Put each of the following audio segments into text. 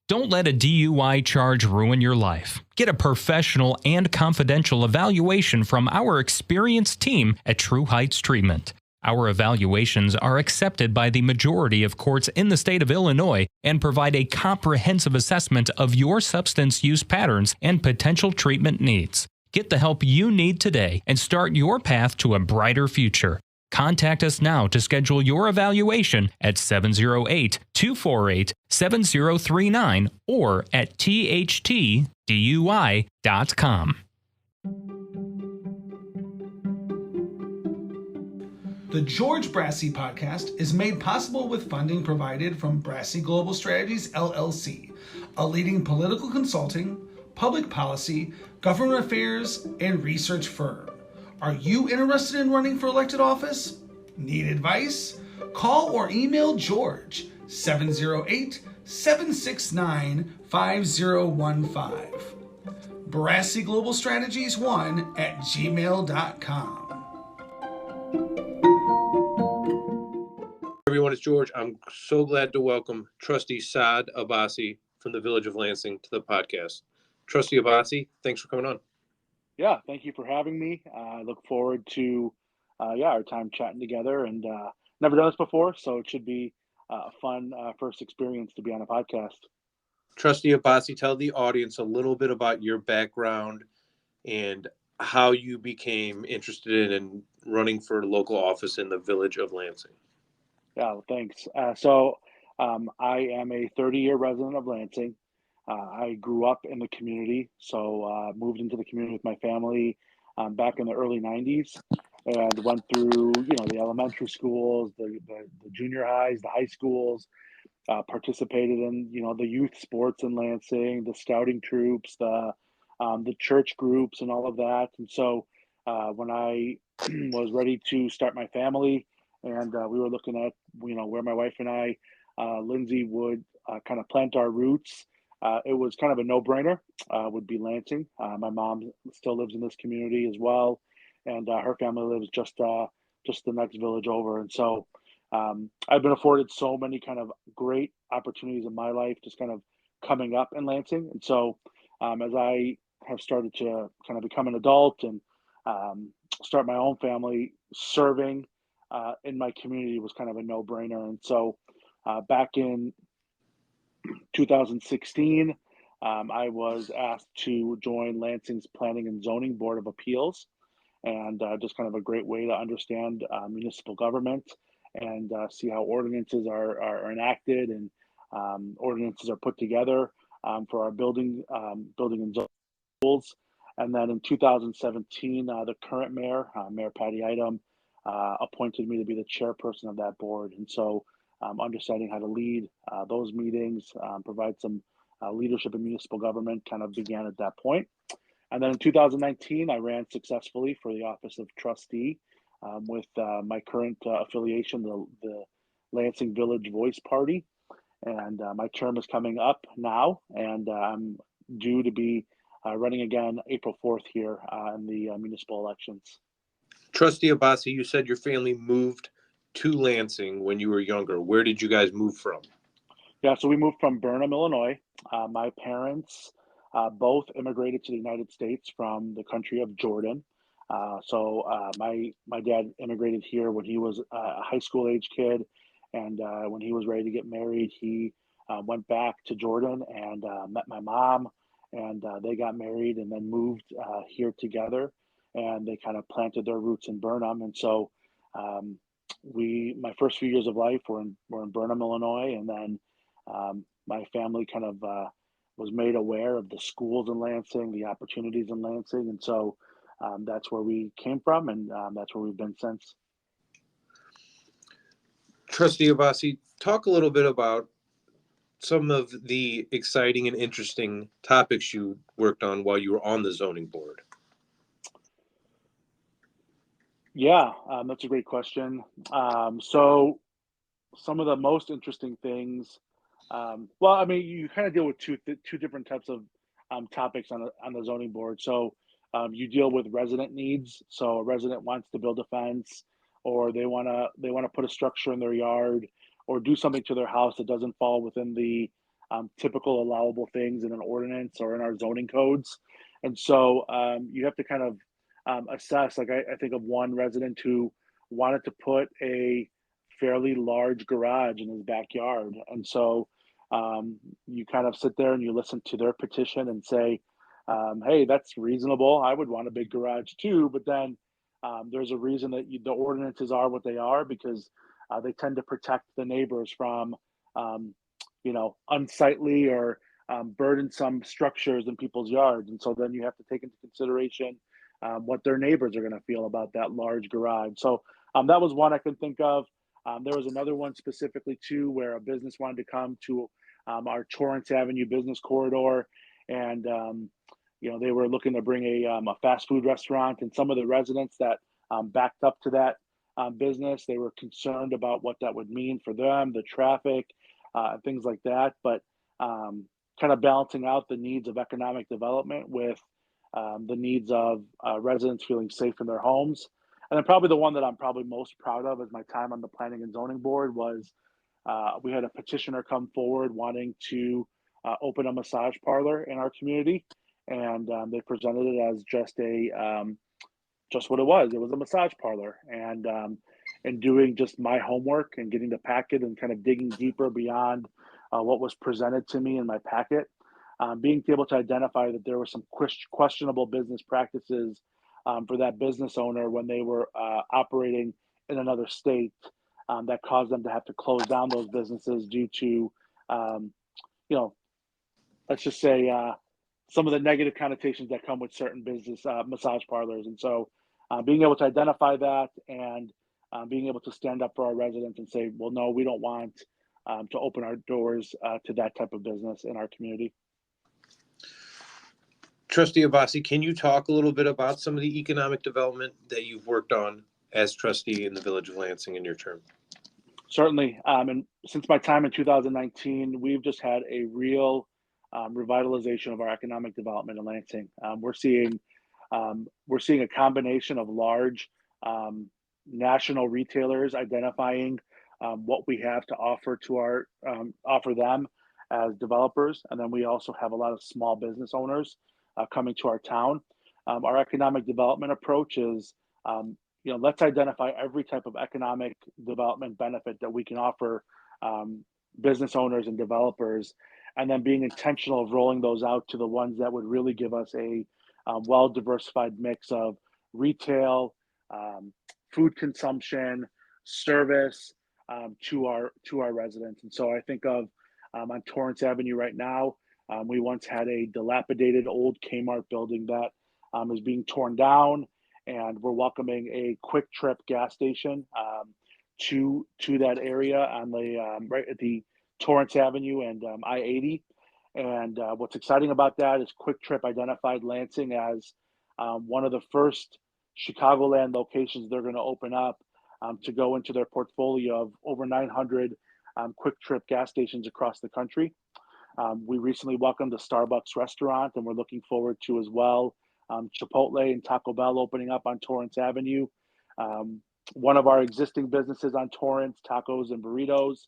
Don't let a DUI charge ruin your life. Get a professional and confidential evaluation from our experienced team at True Heights Treatment. Our evaluations are accepted by the majority of courts in the state of Illinois and provide a comprehensive assessment of your substance use patterns and potential treatment needs. Get the help you need today and start your path to a brighter future. Contact us now to schedule your evaluation at 708-248-7039 or at thtdui.com. The George Brassey podcast is made possible with funding provided from Brassey Global Strategies, LLC, a leading political consulting, public policy, government affairs, and research firm. Are you interested in running for elected office? Need advice? Call or email George, 708-769-5015. Brassey Global Strategies 1 at gmail.com. Everyone, it's George. I'm so glad to welcome Trustee Saad Abbasy from the Village of Lansing to the podcast. Trustee Abbasy, thanks for coming on. Yeah, thank you for having me. I look forward to our time chatting together, and never done this before, so it should be a fun first experience to be on a podcast. Trustee Abbasy, tell the audience a little bit about your background and how you became interested in running for local office in the Village of Lansing. Yeah, well, thanks. So I am a 30-year resident of Lansing. I grew up in the community, so moved into the community with my family back in the early 90s and went through, the elementary schools, the junior highs, the high schools, participated in, the youth sports in Lansing, the scouting troops, the church groups and all of that. And so when I was ready to start my family and we were looking at, where my wife and I, Lindsay, would kind of plant our roots, it was kind of a no-brainer, would be Lansing. My mom still lives in this community as well, and her family lives just the next village over. And so I've been afforded so many kind of great opportunities in my life, just kind of coming up in Lansing. And so as I have started to kind of become an adult and start my own family, serving in my community was kind of a no-brainer. And so back in 2016, I was asked to join Lansing's Planning and Zoning Board of Appeals, and just kind of a great way to understand municipal government and see how ordinances are enacted and ordinances are put together for our building and zoning rules. And then in 2017, the current mayor, Mayor Patty Item, appointed me to be the chairperson of that board. And so understanding how to lead those meetings, provide some leadership in municipal government kind of began at that point. And then in 2019, I ran successfully for the office of trustee with my current affiliation, the Lansing Village Voice Party. And my term is coming up now, and I'm due to be running again April 4th here in the municipal elections. Trustee Abbasy, you said your family moved to Lansing when you were younger. Where did you guys move from? Yeah, so we moved from Burnham, Illinois. My parents both immigrated to the United States from the country of Jordan. So my dad immigrated here when he was a high school age kid, and when he was ready to get married, he went back to Jordan and met my mom, and they got married and then moved here together, and they kind of planted their roots in Burnham. And so my first few years of life were in Burnham, Illinois, and then my family kind of was made aware of the schools in Lansing, the opportunities in Lansing, and so that's where we came from, and that's where we've been since. Trustee Abbasy, talk a little bit about some of the exciting and interesting topics you worked on while you were on the zoning board. Yeah, that's a great question. So some of the most interesting things, you kind of deal with two different types of topics on the zoning board. So you deal with resident needs. So a resident wants to build a fence, or they want to put a structure in their yard, or do something to their house that doesn't fall within the typical allowable things in an ordinance or in our zoning codes. And so you have to kind of assess. Like I think of one resident who wanted to put a fairly large garage in his backyard, and so you kind of sit there and you listen to their petition and say, "Hey, that's reasonable. I would want a big garage too." But then there's a reason that the ordinances are what they are, because they tend to protect the neighbors from um, unsightly or burdensome structures in people's yards. And so then you have to take into consideration what their neighbors are going to feel about that large garage. So that was one I can think of. There was another one specifically too, where a business wanted to come to our Torrance Avenue business corridor, and they were looking to bring a fast food restaurant, and some of the residents that backed up to that business, they were concerned about what that would mean for them, the traffic, things like that. But kind of balancing out the needs of economic development with the needs of residents feeling safe in their homes. And then probably the one that I'm probably most proud of is my time on the Planning and Zoning Board was we had a petitioner come forward wanting to open a massage parlor in our community, and they presented it as just what it was. It was a massage parlor, and doing just my homework and getting the packet and kind of digging deeper beyond what was presented to me in my packet, being able to identify that there were some questionable business practices for that business owner when they were operating in another state, that caused them to have to close down those businesses due to, um, you know, let's just say some of the negative connotations that come with certain business massage parlors. And so being able to identify that and being able to stand up for our residents and say, well, no, we don't want to open our doors to that type of business in our community. Trustee Abbasy, can you talk a little bit about some of the economic development that you've worked on as trustee in the Village of Lansing in your term? Certainly. And since my time in 2019, we've just had a real revitalization of our economic development in Lansing. We're seeing a combination of large national retailers identifying what we have to offer to offer them as developers, and then we also have a lot of small business owners coming to our town. Our economic development approach is, let's identify every type of economic development benefit that we can offer business owners and developers, and then being intentional of rolling those out to the ones that would really give us a well-diversified mix of retail, food consumption, service to our residents. And so I think of on Torrance Avenue right now, we once had a dilapidated old Kmart building that is being torn down, and we're welcoming a Quick Trip gas station to that area on the right at the Torrance Avenue and I-80. And what's exciting about that is Quick Trip identified Lansing as one of the first Chicagoland locations they're going to open up to go into their portfolio of over 900 Quick Trip gas stations across the country. We recently welcomed a Starbucks restaurant, and we're looking forward to as well Chipotle and Taco Bell opening up on Torrance Avenue. One of our existing businesses on Torrance, Tacos and Burritos,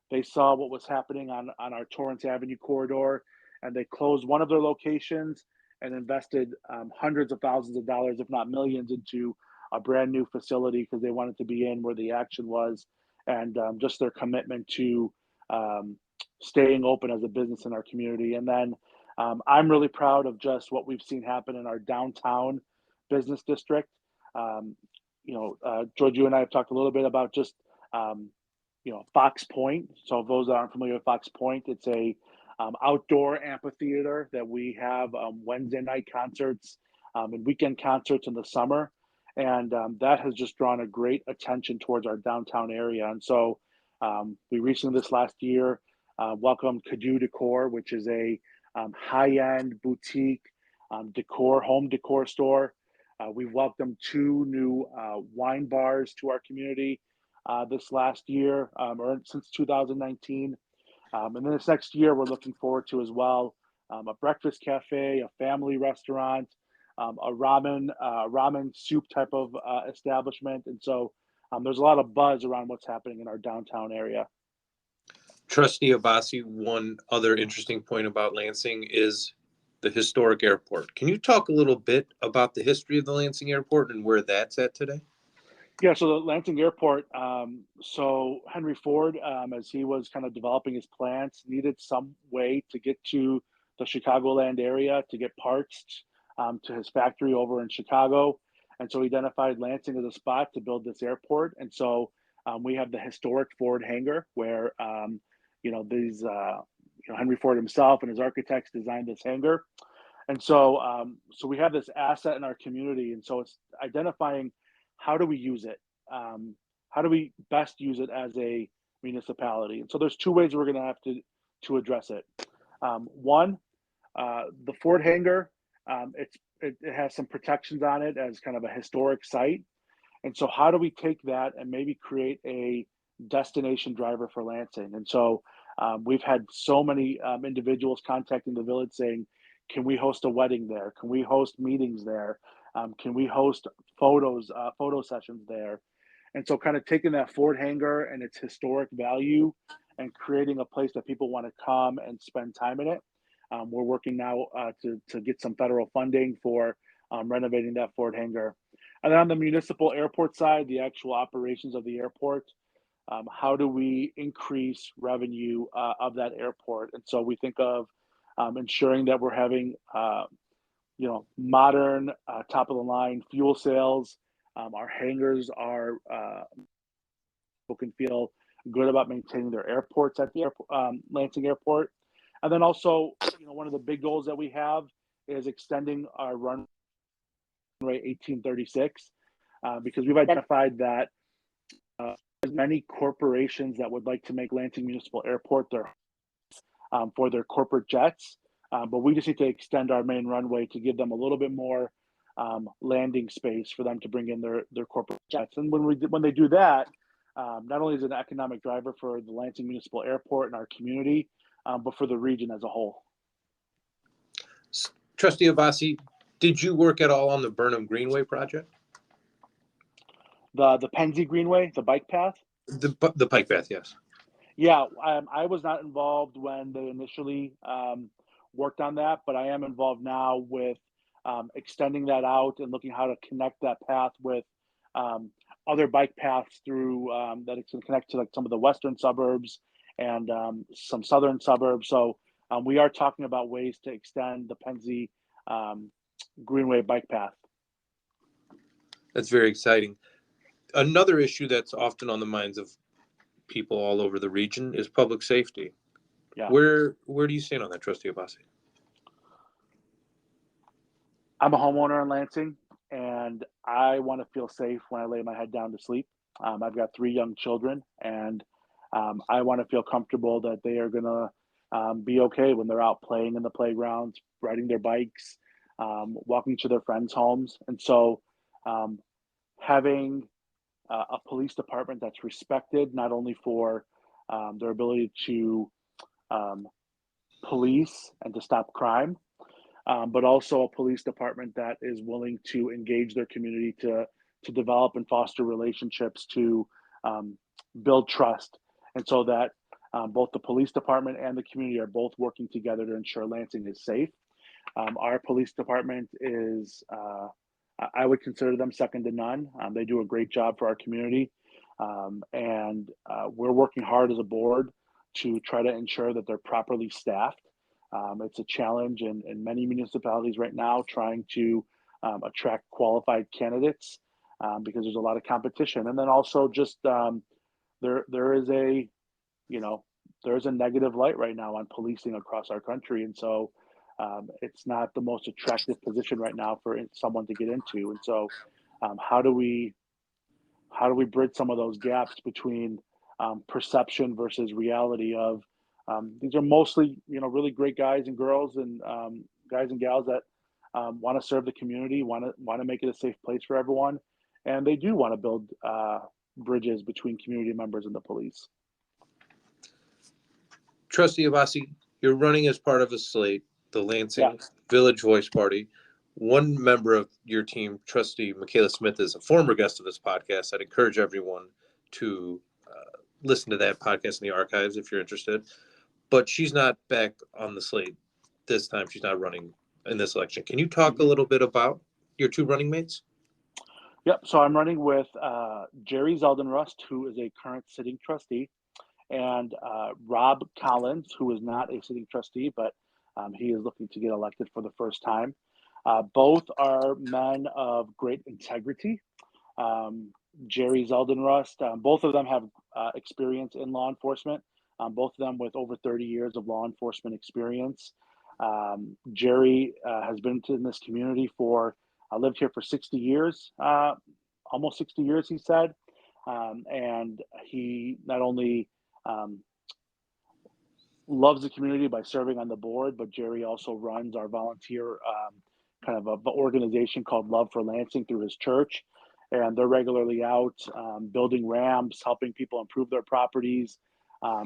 they saw what was happening on our Torrance Avenue corridor, and they closed one of their locations and invested hundreds of thousands of dollars, if not millions, into a brand new facility because they wanted to be in where the action was, and just their commitment to staying open as a business in our community. And then I'm really proud of just what we've seen happen in our downtown business district. George, you and I have talked a little bit about just Fox Point. So those that aren't familiar with Fox Point, it's a outdoor amphitheater that we have Wednesday night concerts and weekend concerts in the summer. And that has just drawn a great attention towards our downtown area. And so we recently, this last year, welcomed Cadu Decor, which is a high-end boutique home decor store. We've welcomed 2 new wine bars to our community this last year, or since 2019. And then this next year, we're looking forward to as well a breakfast cafe, a family restaurant, a ramen soup type of establishment. And so there's a lot of buzz around what's happening in our downtown area. Trustee Abbasy, one other interesting point about Lansing is the historic airport. Can you talk a little bit about the history of the Lansing airport and where that's at today? Yeah, so the Lansing Airport, so Henry Ford, as he was kind of developing his plans, needed some way to get to the Chicagoland area to get parts to his factory over in Chicago. And so he identified Lansing as a spot to build this airport. And so we have the historic Ford hangar where, Henry Ford himself and his architects designed this hangar. And so we have this asset in our community. And so it's identifying how do we use it? How do we best use it as a municipality? And so there's two ways we're going to have to address it. One, the Ford hangar, it has some protections on it as kind of a historic site. And so how do we take that and maybe create a destination driver for Lansing? And so we've had so many individuals contacting the village saying, can we host a wedding there? Can we host meetings there? Can we host photo sessions there? And so kind of taking that Ford hangar and its historic value and creating a place that people want to come and spend time in it. We're working now to get some federal funding for renovating that Ford hangar. And then on the municipal airport side, the actual operations of the airport, how do we increase revenue of that airport? And so we think of ensuring that we're having modern, top of the line fuel sales. Our hangars are people can feel good about maintaining their airports at the Lansing Airport. And then also, one of the big goals that we have is extending our runway 1836 because we've identified that as many corporations that would like to make Lansing Municipal Airport their for their corporate jets. But we just need to extend our main runway to give them a little bit more landing space for them to bring in their corporate jets. And when they do that, not only is it an economic driver for the Lansing Municipal Airport and our community, but for the region as a whole. Trustee Abbasy, did you work at all on the Burnham Greenway project? The Penzie Greenway, the bike path? The bike path, yes. Yeah, I was not involved when they initially worked on that, but I am involved now with extending that out and looking how to connect that path with other bike paths through that it can connect to like some of the western suburbs and some southern suburbs. So we are talking about ways to extend the Penzie Greenway bike path. That's very exciting. Another issue that's often on the minds of people all over the region is public safety. Yeah. Where do you stand on that, Trustee Abbasy? I'm a homeowner in Lansing, and I want to feel safe when I lay my head down to sleep. I've got 3 young children, and I want to feel comfortable that they are going to be okay when they're out playing in the playgrounds, riding their bikes, walking to their friends' homes. And so having a police department that's respected, not only for their ability to police and to stop crime, but also a police department that is willing to engage their community to develop and foster relationships, to build trust. And so that both the police department and the community are both working together to ensure Lansing is safe. Our police department is, I would consider them second to none. They do a great job for our community. And we're working hard as a board to try to ensure that they're properly staffed. It's a challenge in many municipalities right now trying to attract qualified candidates because there's a lot of competition. And then also just there is a negative light right now on policing across our country. And so it's not the most attractive position right now for someone to get into. And so how do we bridge some of those gaps between perception versus reality of these are mostly, really great guys and girls and guys and gals that want to serve the community, want to make it a safe place for everyone. And they do want to build bridges between community members and the police. Trustee Abbasy, you're running as part of a slate, the Lansing Village Voice Party. One member of your team, Trustee Michaela Smith, is a former guest of this podcast. I'd encourage everyone to listen to that podcast in the archives if you're interested. But she's not back on the slate this time. She's not running in this election. Can you talk a little bit about your two running mates? Yep. So I'm running with Jerry Zeldenrust, who is a current sitting trustee, and Rob Collins, who is not a sitting trustee, but he is looking to get elected for the first time. Both are men of great integrity. Jerry Zeldenrust, both of them have experience in law enforcement, both of them with over 30 years of law enforcement experience. Jerry has been in this community lived here for 60 years, almost 60 years, he said. And he not only loves the community by serving on the board, but Jerry also runs our volunteer kind of a organization called Love for Lansing through his church. And they're regularly out building ramps, helping people improve their properties,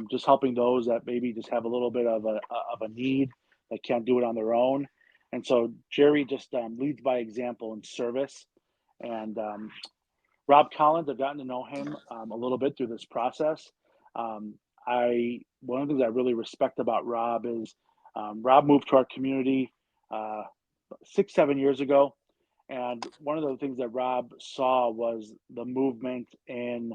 just helping those that maybe just have a little bit of a need that can't do it on their own. And so Jerry just leads by example and service. And Rob Collins, I've gotten to know him a little bit through this process. One of the things I really respect about Rob is Rob moved to our community 6-7 years ago, and one of the things that Rob saw was the movement in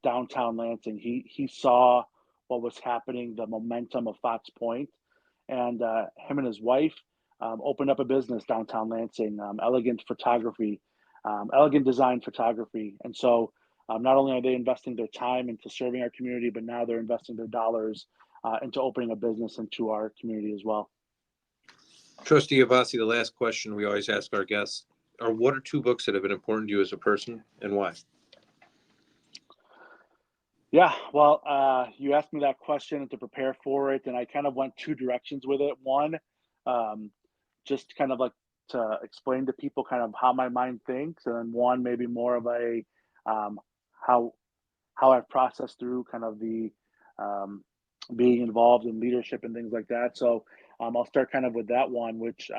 downtown Lansing. He saw what was happening, the momentum of Fox Point, and him and his wife opened up a business downtown Lansing, Elegant Design Photography. And so not only are they investing their time into serving our community, but now they're investing their dollars into opening a business into our community as well. Trustee Abbasy, the last question we always ask our guests are, what are two books that have been important to you as a person and why? Yeah, well, you asked me that question to prepare for it, and I kind of went two directions with it. One, just kind of like to explain to people kind of how my mind thinks, and then one maybe more of a how I've processed through kind of the being involved in leadership and things like that. So I'll start kind of with that one, which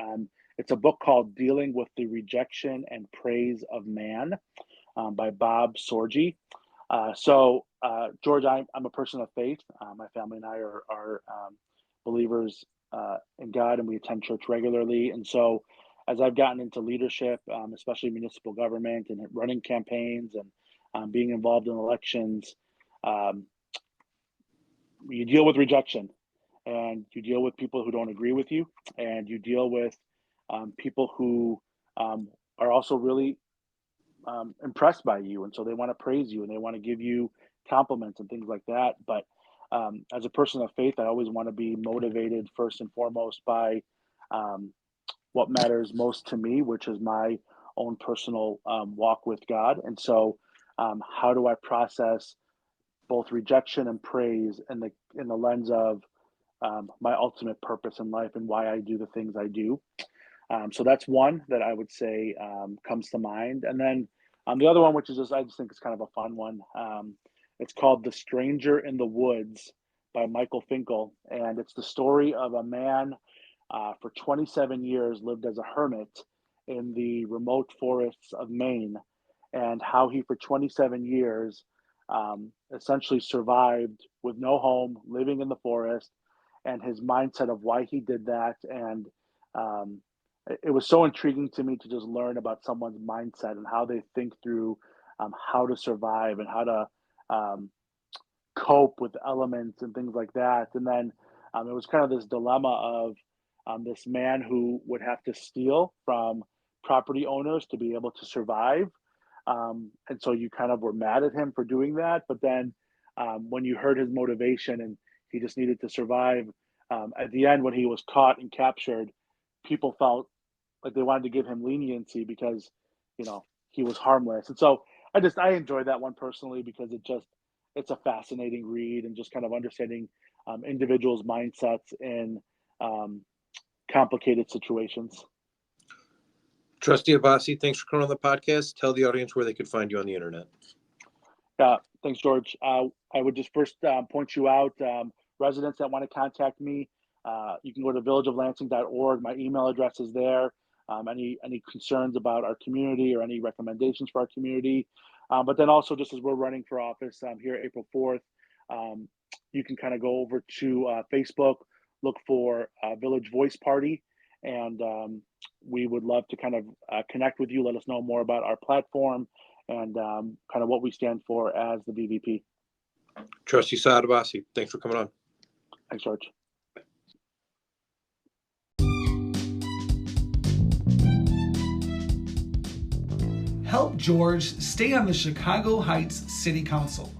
it's a book called Dealing with the Rejection and Praise of Man by Bob Sorge. George, I'm a person of faith. My family and I are believers in God, and we attend church regularly. And so as I've gotten into leadership, especially municipal government and running campaigns and being involved in elections, you deal with rejection, and you deal with people who don't agree with you, and you deal with people who are also really impressed by you, and so they want to praise you and they want to give you compliments and things like that. But as a person of faith, I always want to be motivated first and foremost by what matters most to me, which is my own personal walk with God. And so how do I process both rejection and praise in the lens of my ultimate purpose in life and why I do the things I do? So that's one that I would say comes to mind. And then the other one, which is I just think it's kind of a fun one. It's called The Stranger in the Woods by Michael Finkel. And it's the story of a man for 27 years lived as a hermit in the remote forests of Maine, and how he for 27 years essentially survived with no home, living in the forest, and his mindset of why he did that. And it was so intriguing to me to just learn about someone's mindset and how they think through how to survive and how to cope with elements and things like that. And then it was kind of this dilemma of this man who would have to steal from property owners to be able to survive. And so you kind of were mad at him for doing that. But then when you heard his motivation and he just needed to survive, at the end, when he was caught and captured, people felt like they wanted to give him leniency because, he was harmless. And so I enjoyed that one personally because it's a fascinating read and just kind of understanding individuals' mindsets in complicated situations. Trustee Abbasy, thanks for coming on the podcast. Tell the audience where they could find you on the internet. Thanks, George. I would just first point you out, residents that want to contact me, you can go to villageoflansing.org. My email address is there. Any concerns about our community or any recommendations for our community. But then also, just as we're running for office here April 4th, you can kind of go over to Facebook, look for Village Voice Party, and we would love to kind of connect with you, let us know more about our platform and kind of what we stand for as the VVP. Trustee Saad Abbasy, thanks for coming on. Thanks, George. Help George stay on the Chicago Heights City Council.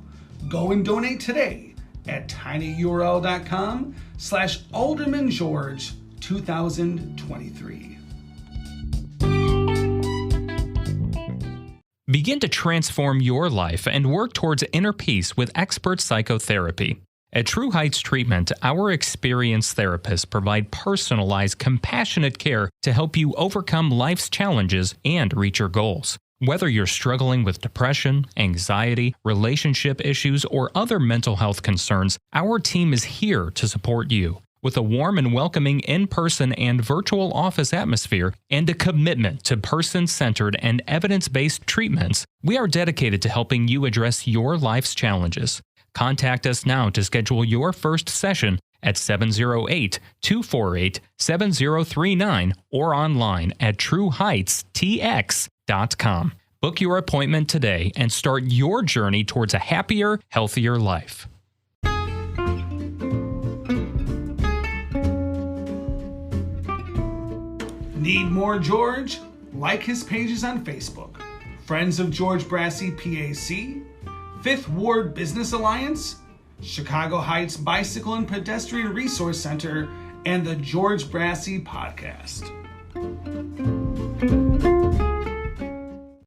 Go and donate today at tinyurl.com/AldermanGeorge2023. Begin to transform your life and work towards inner peace with expert psychotherapy. At True Heights Treatment, our experienced therapists provide personalized, compassionate care to help you overcome life's challenges and reach your goals. Whether you're struggling with depression, anxiety, relationship issues, or other mental health concerns, our team is here to support you. With a warm and welcoming in-person and virtual office atmosphere and a commitment to person-centered and evidence-based treatments, we are dedicated to helping you address your life's challenges. Contact us now to schedule your first session at 708-248-7039 or online at trueheightstx.com. Book your appointment today and start your journey towards a happier, healthier life. Need more George? Like his pages on Facebook. Friends of George Brassy PAC, Fifth Ward Business Alliance, Chicago Heights Bicycle and Pedestrian Resource Center, and the George Brassy Podcast.